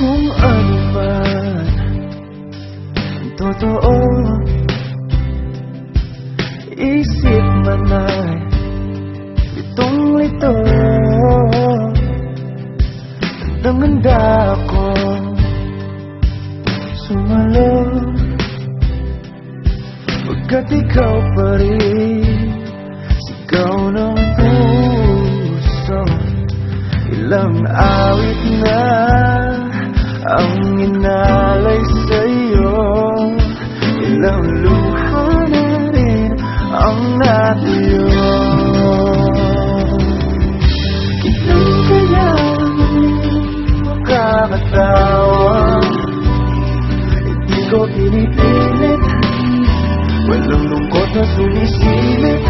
Kung ano man ang totoo, isip man ay litong-lito. Handang-handa ako sumalo, pagkat ikaw pa rin sigaw ng puso. Ilang awit na ang inalay sa'yo, ilang luha na rin ang natuyo. Kailan kaya makakatawa? Hindi ko pinipilit, walang lungkot na sumisilip.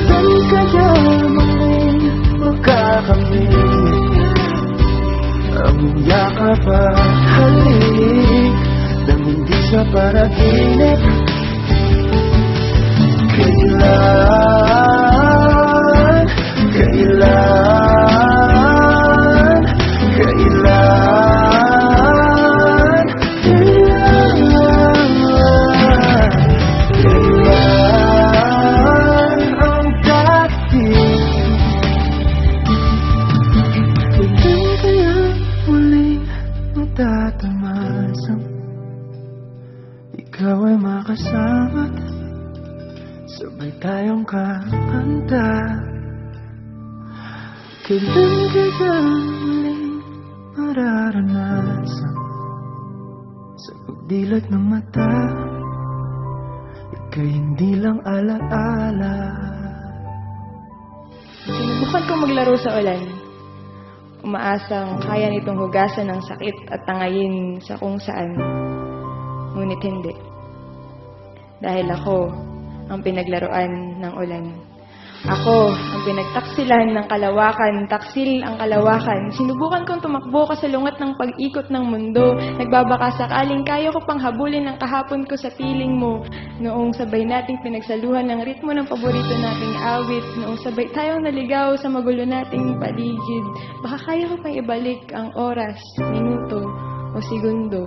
Kailan kaya makakamit ang yakap at halik nang hindi sa panaginip? Kailan, kailan, kailan, kailan ang dating? Kailan kaya muling matatamasang ikaw ay makasama, sabay tayong kakanta? Kailan kaya muling mararanasan sa pagdilat ng mata, ika'y hindi lang alaala? Sinubukan kong maglaro sa ulan, umaasang kaya nitong hugasan ng sakit at tangayin sa kung saan. Ngunit hindi. Dahil ako ang pinaglaruan ng ulan. Ako ang pinagtaksilan ng kalawakan, taksil ang kalawakan. Sinubukan kong tumakbo kasalungat ng pag-ikot ng mundo. Nagbabaka sakaling kaya ko pang habulin ang kahapon ko sa piling mo. Noong sabay nating pinagsaluhan ng ritmo ng paborito nating awit. Noong sabay tayong naligaw sa magulo nating paligid. Baka kaya ko pang ibalik ang oras, minuto o segundo.